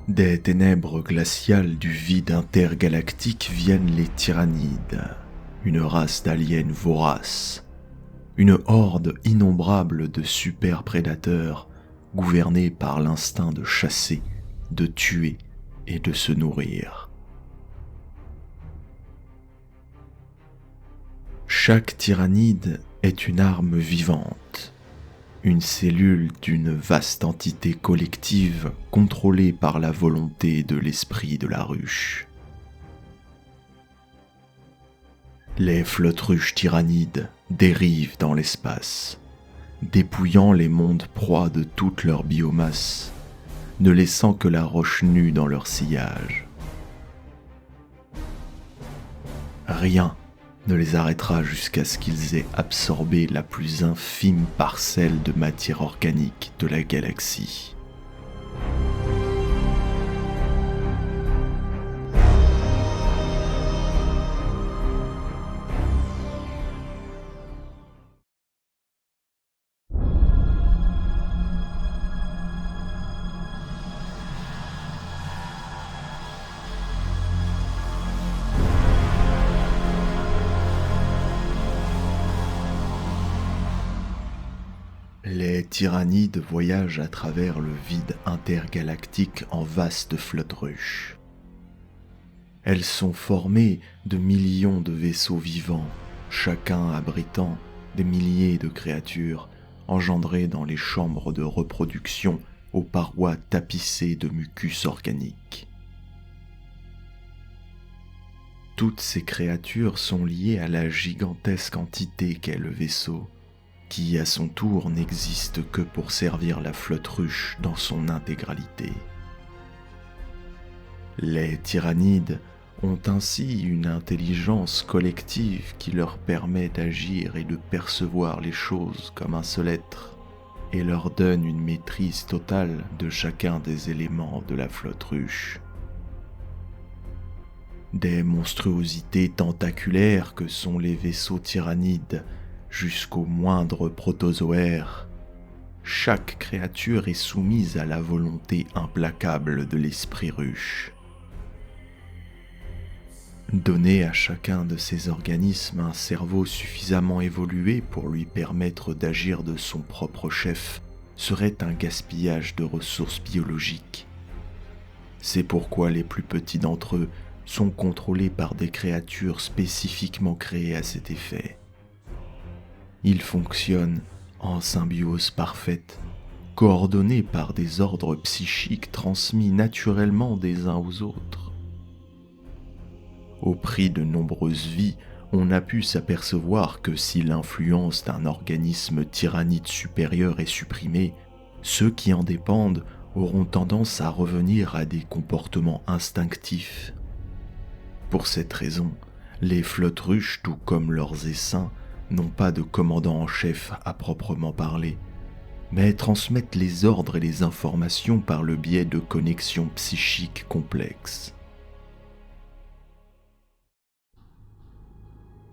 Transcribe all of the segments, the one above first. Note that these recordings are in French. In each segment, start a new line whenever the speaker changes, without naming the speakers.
Des ténèbres glaciales du vide intergalactique viennent les tyrannides, une race d'aliens voraces, une horde innombrable de super prédateurs gouvernés par l'instinct de chasser, de tuer et de se nourrir. Chaque tyrannide est une arme vivante, une cellule d'une vaste entité collective contrôlée par la volonté de l'esprit de la ruche. Les flottes-ruches tyrannides dérivent dans l'espace, dépouillant les mondes proies de toute leur biomasse, ne laissant que la roche nue dans leur sillage. Rien ne les arrêtera jusqu'à ce qu'ils aient absorbé la plus infime parcelle de matière organique de la galaxie. Les tyrannides voyagent à travers le vide intergalactique en vastes flottes-ruches. Elles sont formées de millions de vaisseaux vivants, chacun abritant des milliers de créatures engendrées dans les chambres de reproduction aux parois tapissées de mucus organique. Toutes ces créatures sont liées à la gigantesque entité qu'est le vaisseau, qui à son tour n'existe que pour servir la flotte-ruche dans son intégralité. Les tyrannides ont ainsi une intelligence collective qui leur permet d'agir et de percevoir les choses comme un seul être, et leur donne une maîtrise totale de chacun des éléments de la flotte-ruche. Des monstruosités tentaculaires que sont les vaisseaux tyrannides jusqu'aux moindres protozoaires, chaque créature est soumise à la volonté implacable de l'esprit ruche. Donner à chacun de ces organismes un cerveau suffisamment évolué pour lui permettre d'agir de son propre chef serait un gaspillage de ressources biologiques. C'est pourquoi les plus petits d'entre eux sont contrôlés par des créatures spécifiquement créées à cet effet. Ils fonctionnent en symbiose parfaite, coordonnés par des ordres psychiques transmis naturellement des uns aux autres. Au prix de nombreuses vies, on a pu s'apercevoir que si l'influence d'un organisme tyrannide supérieur est supprimée, ceux qui en dépendent auront tendance à revenir à des comportements instinctifs. Pour cette raison, les flottes-ruches, tout comme leurs essaims, n'ont pas de commandant en chef à proprement parler, mais transmettent les ordres et les informations par le biais de connexions psychiques complexes.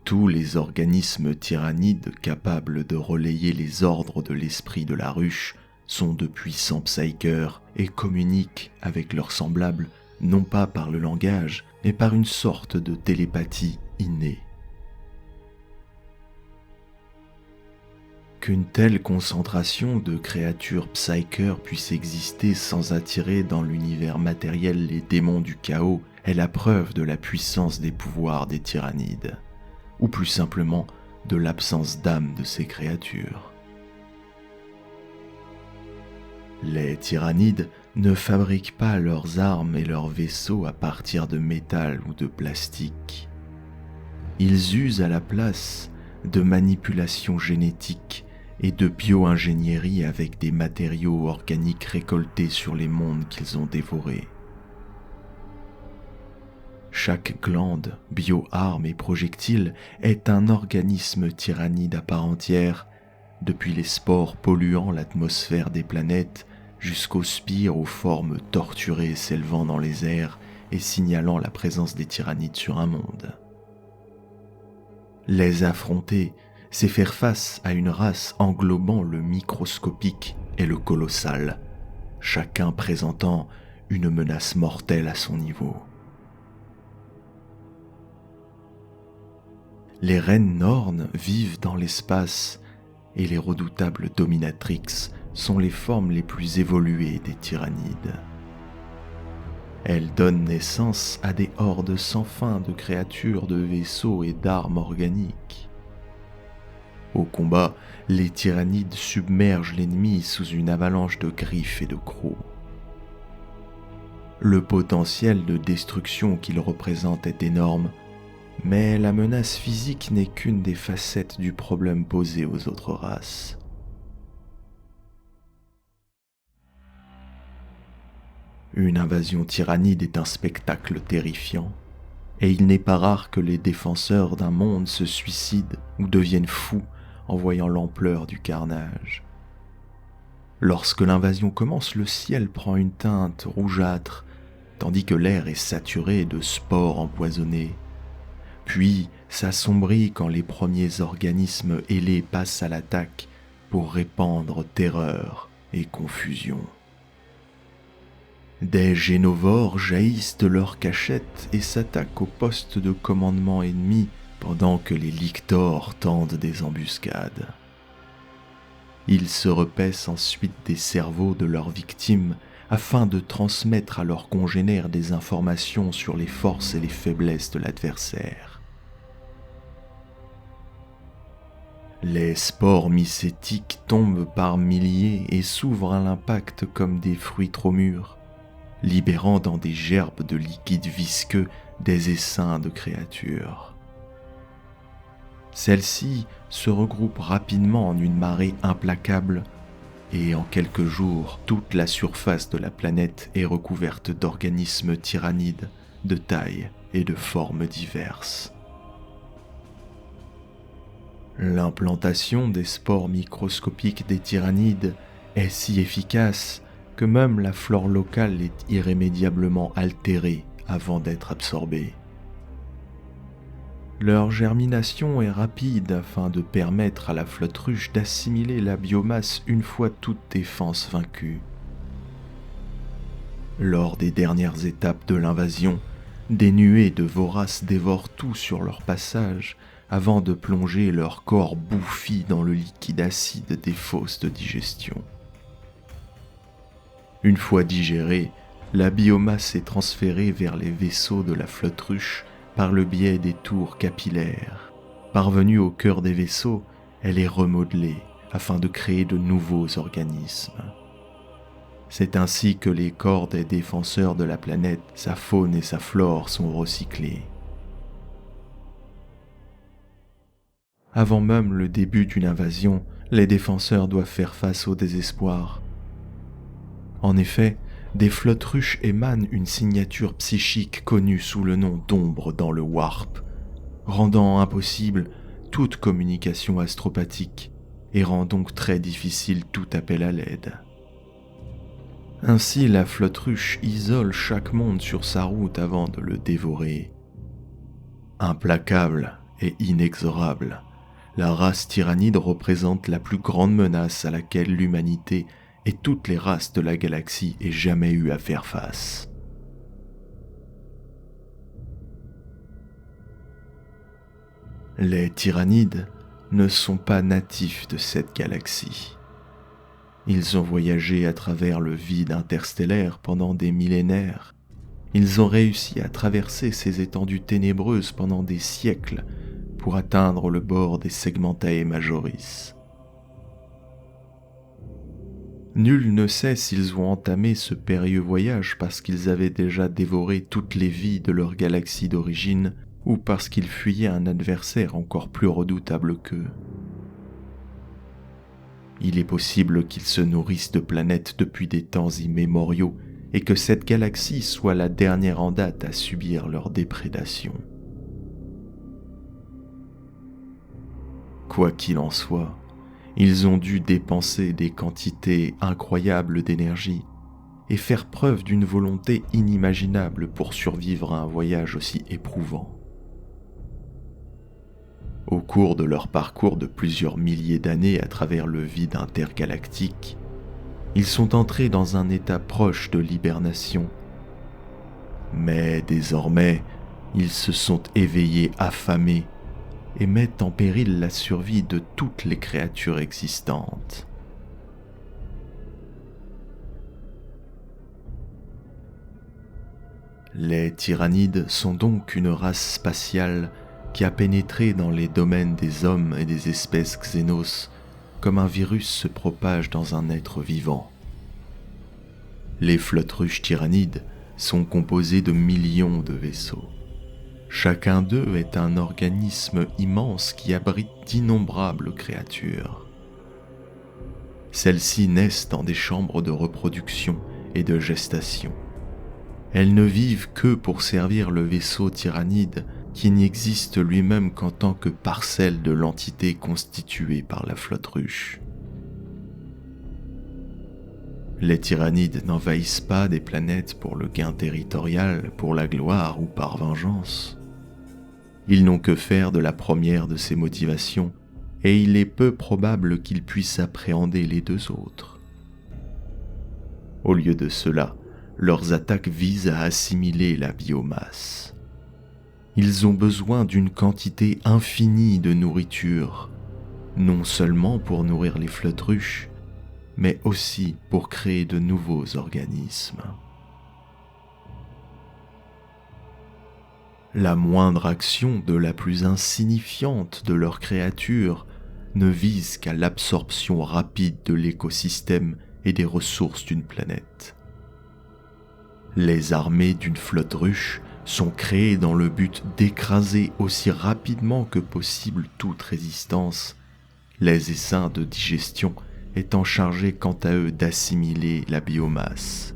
Tous les organismes tyrannides capables de relayer les ordres de l'esprit de la ruche sont de puissants psykers et communiquent avec leurs semblables non pas par le langage, mais par une sorte de télépathie innée. Qu'une telle concentration de créatures psykers puisse exister sans attirer dans l'univers matériel les démons du chaos est la preuve de la puissance des pouvoirs des tyrannides, ou plus simplement de l'absence d'âme de ces créatures. Les tyrannides ne fabriquent pas leurs armes et leurs vaisseaux à partir de métal ou de plastique. Ils usent à la place de manipulation génétique et de bio-ingénierie avec des matériaux organiques récoltés sur les mondes qu'ils ont dévorés. Chaque glande, bio-arme et projectile est un organisme tyrannide à part entière, depuis les spores polluant l'atmosphère des planètes jusqu'aux spires aux formes torturées s'élevant dans les airs et signalant la présence des tyrannides sur un monde. Les affronter, c'est faire face à une race englobant le microscopique et le colossal, chacun présentant une menace mortelle à son niveau. Les reines Nornes vivent dans l'espace et les redoutables dominatrix sont les formes les plus évoluées des tyrannides. Elles donnent naissance à des hordes sans fin de créatures, de vaisseaux et d'armes organiques. Au combat, les tyrannides submergent l'ennemi sous une avalanche de griffes et de crocs. Le potentiel de destruction qu'ils représentent est énorme, mais la menace physique n'est qu'une des facettes du problème posé aux autres races. Une invasion tyrannide est un spectacle terrifiant, et il n'est pas rare que les défenseurs d'un monde se suicident ou deviennent fous en voyant l'ampleur du carnage. Lorsque l'invasion commence, le ciel prend une teinte rougeâtre, tandis que l'air est saturé de spores empoisonnés. Puis s'assombrit quand les premiers organismes ailés passent à l'attaque pour répandre terreur et confusion. Des génovores jaillissent de leurs cachettes et s'attaquent aux postes de commandement ennemis pendant que les lictors tendent des embuscades. Ils se repaissent ensuite des cerveaux de leurs victimes afin de transmettre à leurs congénères des informations sur les forces et les faiblesses de l'adversaire. Les spores mycétiques tombent par milliers et s'ouvrent à l'impact comme des fruits trop mûrs, libérant dans des gerbes de liquide visqueux des essaims de créatures. Celles-ci se regroupent rapidement en une marée implacable et en quelques jours, toute la surface de la planète est recouverte d'organismes tyrannides de taille et de formes diverses. L'implantation des spores microscopiques des tyrannides est si efficace que même la flore locale est irrémédiablement altérée avant d'être absorbée. Leur germination est rapide afin de permettre à la flotte ruche d'assimiler la biomasse une fois toute défense vaincue. Lors des dernières étapes de l'invasion, des nuées de voraces dévorent tout sur leur passage avant de plonger leur corps bouffi dans le liquide acide des fosses de digestion. Une fois digérée, la biomasse est transférée vers les vaisseaux de la flotte ruche par le biais des tours capillaires. Parvenue au cœur des vaisseaux, elle est remodelée afin de créer de nouveaux organismes. C'est ainsi que les corps des défenseurs de la planète, sa faune et sa flore sont recyclés. Avant même le début d'une invasion, les défenseurs doivent faire face au désespoir. En effet, des flottes ruches émanent une signature psychique connue sous le nom d'ombre dans le Warp, rendant impossible toute communication astropathique et rend donc très difficile tout appel à l'aide. Ainsi, la flotte ruche isole chaque monde sur sa route avant de le dévorer. Implacable et inexorable, la race tyrannide représente la plus grande menace à laquelle l'humanité et toutes les races de la galaxie aient jamais eu à faire face. Les tyrannides ne sont pas natifs de cette galaxie. Ils ont voyagé à travers le vide interstellaire pendant des millénaires. Ils ont réussi à traverser ces étendues ténébreuses pendant des siècles pour atteindre le bord des Segmentae Majoris. Nul ne sait s'ils ont entamé ce périlleux voyage parce qu'ils avaient déjà dévoré toutes les vies de leur galaxie d'origine ou parce qu'ils fuyaient un adversaire encore plus redoutable qu'eux. Il est possible qu'ils se nourrissent de planètes depuis des temps immémoriaux et que cette galaxie soit la dernière en date à subir leur déprédation. Quoi qu'il en soit, ils ont dû dépenser des quantités incroyables d'énergie et faire preuve d'une volonté inimaginable pour survivre à un voyage aussi éprouvant. Au cours de leur parcours de plusieurs milliers d'années à travers le vide intergalactique, ils sont entrés dans un état proche de l'hibernation Mais désormais, ils se sont éveillés affamés et mettent en péril la survie de toutes les créatures existantes. Les tyrannides sont donc une race spatiale qui a pénétré dans les domaines des hommes et des espèces xénos comme un virus se propage dans un être vivant. Les flotte-ruches tyrannides sont composées de millions de vaisseaux. Chacun d'eux est un organisme immense qui abrite d'innombrables créatures. Celles-ci naissent dans des chambres de reproduction et de gestation. Elles ne vivent que pour servir le vaisseau tyrannide qui n'existe lui-même qu'en tant que parcelle de l'entité constituée par la flotte-ruche. Les tyrannides n'envahissent pas des planètes pour le gain territorial, pour la gloire ou par vengeance. Ils n'ont que faire de la première de ces motivations, et il est peu probable qu'ils puissent appréhender les deux autres. Au lieu de cela, leurs attaques visent à assimiler la biomasse. Ils ont besoin d'une quantité infinie de nourriture, non seulement pour nourrir les flotte-ruches, mais aussi pour créer de nouveaux organismes. La moindre action de la plus insignifiante de leurs créatures ne vise qu'à l'absorption rapide de l'écosystème et des ressources d'une planète. Les armées d'une flotte-ruche sont créées dans le but d'écraser aussi rapidement que possible toute résistance, les essaims de digestion étant chargés quant à eux d'assimiler la biomasse.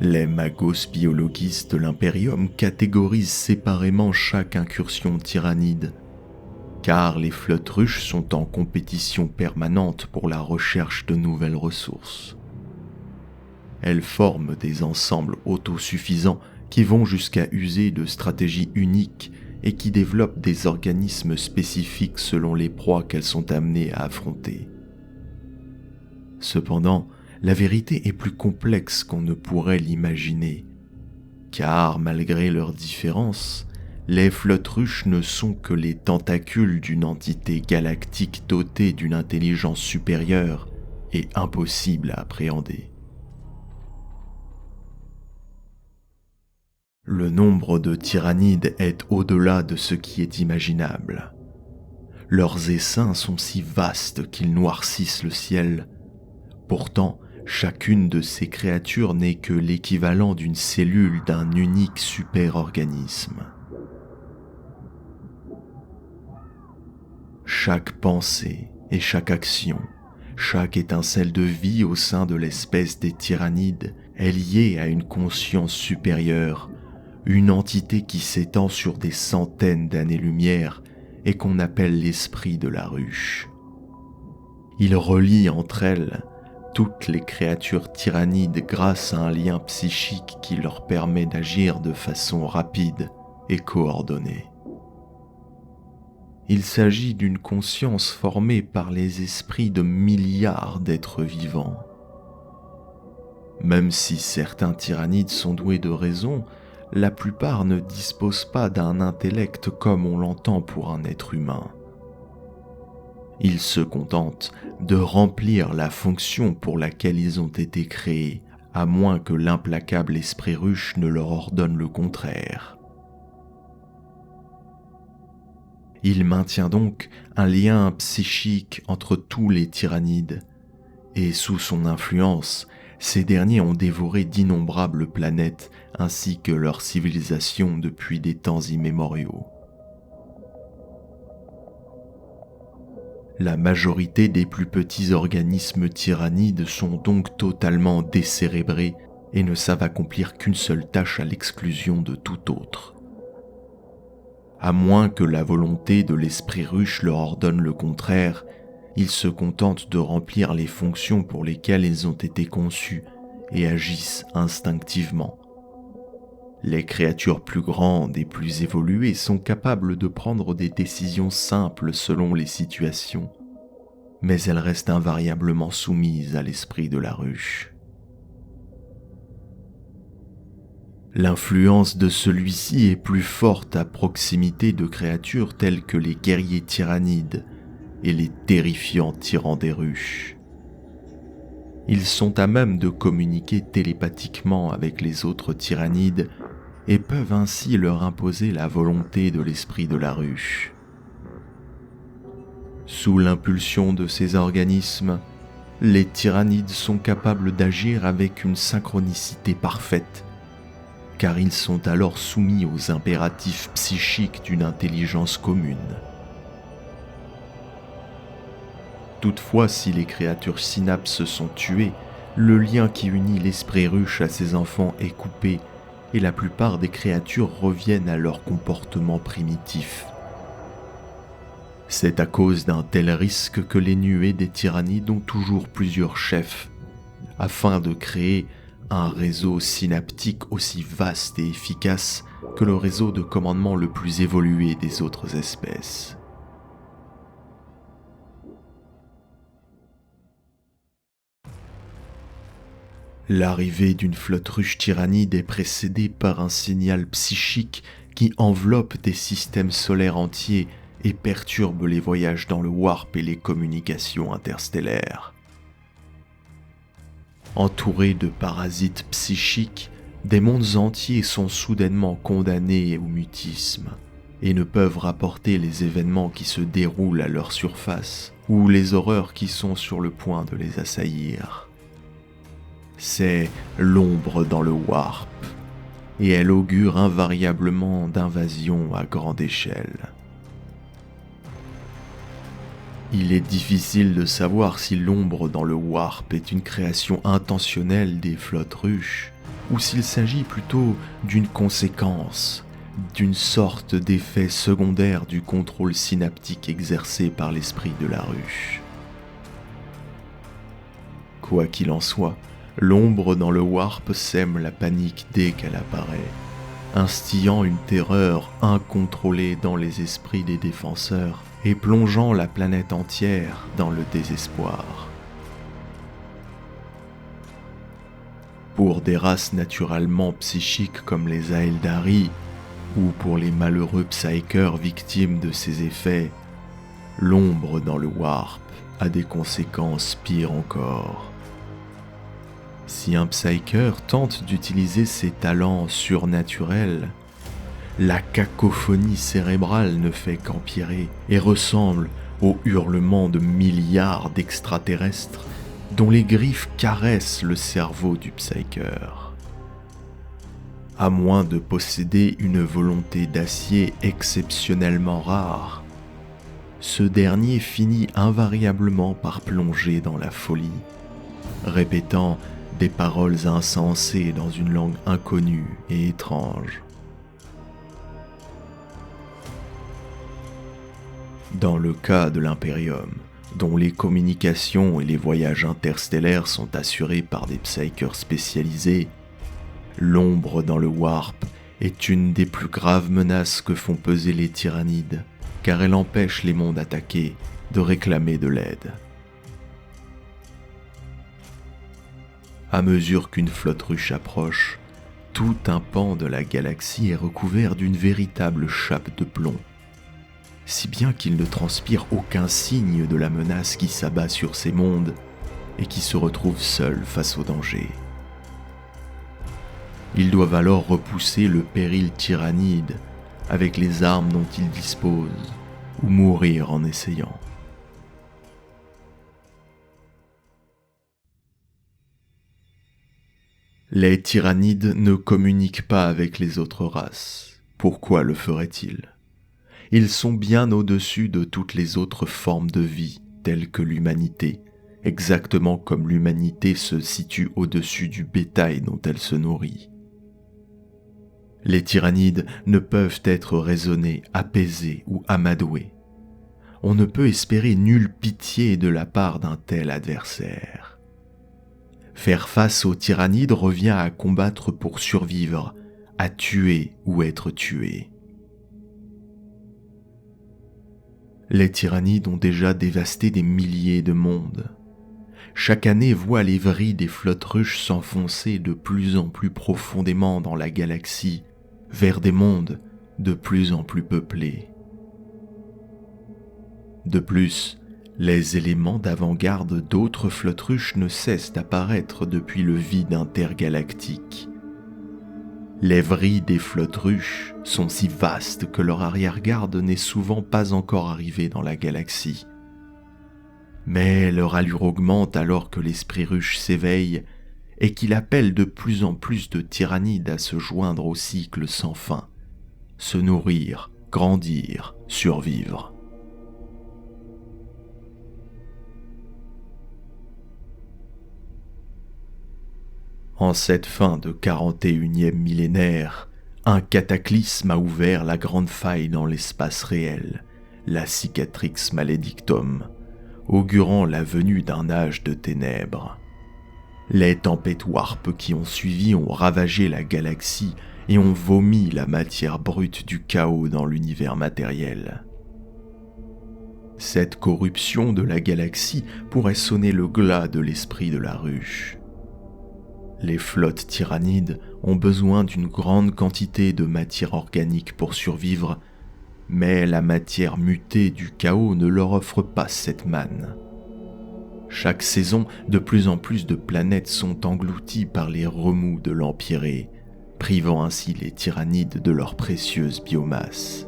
Les magos biologistes de l'Imperium catégorisent séparément chaque incursion tyrannide, car les flotte-ruches sont en compétition permanente pour la recherche de nouvelles ressources. Elles forment des ensembles autosuffisants qui vont jusqu'à user de stratégies uniques et qui développent des organismes spécifiques selon les proies qu'elles sont amenées à affronter. Cependant, la vérité est plus complexe qu'on ne pourrait l'imaginer, car malgré leurs différences, les flotte-ruches ne sont que les tentacules d'une entité galactique dotée d'une intelligence supérieure et impossible à appréhender. Le nombre de tyrannides est au-delà de ce qui est imaginable. Leurs essaims sont si vastes qu'ils noircissent le ciel. Pourtant, chacune de ces créatures n'est que l'équivalent d'une cellule d'un unique super-organisme. Chaque pensée et chaque action, chaque étincelle de vie au sein de l'espèce des tyrannides est liée à une conscience supérieure, une entité qui s'étend sur des centaines d'années-lumière et qu'on appelle l'esprit de la ruche. Il relie entre elles toutes les créatures tyrannides grâce à un lien psychique qui leur permet d'agir de façon rapide et coordonnée. Il s'agit d'une conscience formée par les esprits de milliards d'êtres vivants. Même si certains tyrannides sont doués de raison, la plupart ne disposent pas d'un intellect comme on l'entend pour un être humain. Ils se contentent de remplir la fonction pour laquelle ils ont été créés, à moins que l'implacable esprit ruche ne leur ordonne le contraire. Il maintient donc un lien psychique entre tous les tyrannides, et sous son influence, ces derniers ont dévoré d'innombrables planètes ainsi que leur civilisation depuis des temps immémoriaux. La majorité des plus petits organismes tyrannides sont donc totalement décérébrés et ne savent accomplir qu'une seule tâche à l'exclusion de tout autre. À moins que la volonté de l'esprit ruche leur ordonne le contraire, ils se contentent de remplir les fonctions pour lesquelles ils ont été conçus et agissent instinctivement. Les créatures plus grandes et plus évoluées sont capables de prendre des décisions simples selon les situations, mais elles restent invariablement soumises à l'esprit de la ruche. L'influence de celui-ci est plus forte à proximité de créatures telles que les guerriers tyrannides et les terrifiants tyrans des ruches. Ils sont à même de communiquer télépathiquement avec les autres tyrannides et peuvent ainsi leur imposer la volonté de l'esprit de la ruche. Sous l'impulsion de ces organismes, les tyrannides sont capables d'agir avec une synchronicité parfaite, car ils sont alors soumis aux impératifs psychiques d'une intelligence commune. Toutefois, si les créatures synapses sont tuées, le lien qui unit l'esprit ruche à ses enfants est coupé et la plupart des créatures reviennent à leur comportement primitif. C'est à cause d'un tel risque que les nuées des tyrannides ont toujours plusieurs chefs, afin de créer un réseau synaptique aussi vaste et efficace que le réseau de commandement le plus évolué des autres espèces. L'arrivée d'une flotte ruche tyrannide est précédée par un signal psychique qui enveloppe des systèmes solaires entiers et perturbe les voyages dans le warp et les communications interstellaires. Entourés de parasites psychiques, des mondes entiers sont soudainement condamnés au mutisme et ne peuvent rapporter les événements qui se déroulent à leur surface ou les horreurs qui sont sur le point de les assaillir. C'est l'ombre dans le warp, et elle augure invariablement d'invasions à grande échelle. Il est difficile de savoir si l'ombre dans le warp est une création intentionnelle des flottes ruches, ou s'il s'agit plutôt d'une conséquence, d'une sorte d'effet secondaire du contrôle synaptique exercé par l'esprit de la ruche. Quoi qu'il en soit, l'ombre dans le warp sème la panique dès qu'elle apparaît, instillant une terreur incontrôlée dans les esprits des défenseurs et plongeant la planète entière dans le désespoir. Pour des races naturellement psychiques comme les Aeldari, ou pour les malheureux Psykers victimes de ces effets, l'ombre dans le warp a des conséquences pires encore. Si un Psyker tente d'utiliser ses talents surnaturels, la cacophonie cérébrale ne fait qu'empirer et ressemble au hurlement de milliards d'extraterrestres dont les griffes caressent le cerveau du Psyker. À moins de posséder une volonté d'acier exceptionnellement rare, ce dernier finit invariablement par plonger dans la folie, répétant des paroles insensées dans une langue inconnue et étrange. Dans le cas de l'Imperium, dont les communications et les voyages interstellaires sont assurés par des psykers spécialisés, l'ombre dans le warp est une des plus graves menaces que font peser les tyrannides, car elle empêche les mondes attaqués de réclamer de l'aide. À mesure qu'une flotte ruche approche, tout un pan de la galaxie est recouvert d'une véritable chape de plomb, si bien qu'il ne transpire aucun signe de la menace qui s'abat sur ces mondes et qui se retrouvent seuls face au danger. Ils doivent alors repousser le péril tyrannide avec les armes dont ils disposent, ou mourir en essayant. Les tyrannides ne communiquent pas avec les autres races. Pourquoi le feraient-ils ? Ils sont bien au-dessus de toutes les autres formes de vie, telles que l'humanité, exactement comme l'humanité se situe au-dessus du bétail dont elle se nourrit. Les tyrannides ne peuvent être raisonnés, apaisés ou amadoués. On ne peut espérer nulle pitié de la part d'un tel adversaire. Faire face aux tyrannides revient à combattre pour survivre, à tuer ou être tué. Les tyrannides ont déjà dévasté des milliers de mondes. chaque année voit les vrilles des flotte-ruches s'enfoncer de plus en plus profondément dans la galaxie, vers des mondes de plus en plus peuplés. De plus, les éléments d'avant-garde d'autres flotte-ruches ne cessent d'apparaître depuis le vide intergalactique. Les vrilles des flotte-ruches sont si vastes que leur arrière-garde n'est souvent pas encore arrivée dans la galaxie. Mais leur allure augmente alors que l'esprit ruche s'éveille et qu'il appelle de plus en plus de tyrannides à se joindre au cycle sans fin, se nourrir, grandir, survivre. En cette fin de 41e millénaire, un cataclysme a ouvert la grande faille dans l'espace réel, la Cicatrix Maledictum, augurant la venue d'un âge de ténèbres. Les tempêtes warp qui ont suivi ont ravagé la galaxie et ont vomi la matière brute du chaos dans l'univers matériel. Cette corruption de la galaxie pourrait sonner le glas de l'esprit de la ruche. Les flottes tyrannides ont besoin d'une grande quantité de matière organique pour survivre, mais la matière mutée du chaos ne leur offre pas cette manne. Chaque saison, de plus en plus de planètes sont englouties par les remous de l'Empyrée, privant ainsi les tyrannides de leur précieuse biomasse.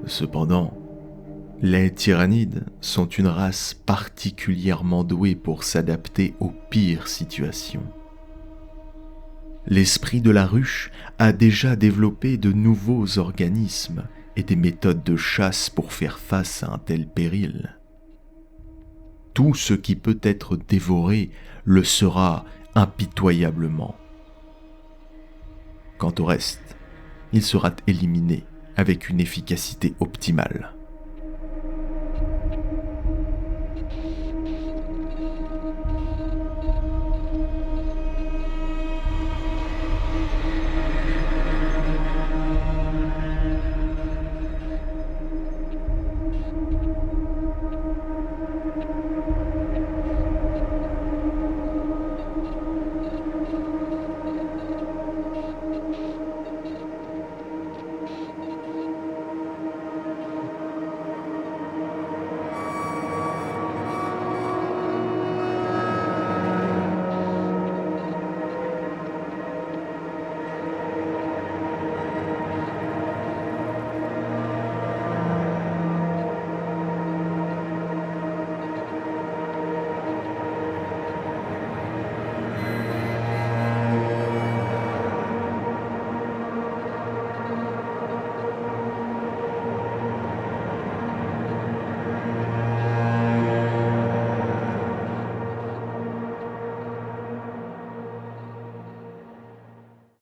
Cependant, les tyrannides sont une race particulièrement douée pour s'adapter aux pires situations. L'esprit de la ruche a déjà développé de nouveaux organismes et des méthodes de chasse pour faire face à un tel péril. Tout ce qui peut être dévoré le sera impitoyablement. Quant au reste, il sera éliminé avec une efficacité optimale.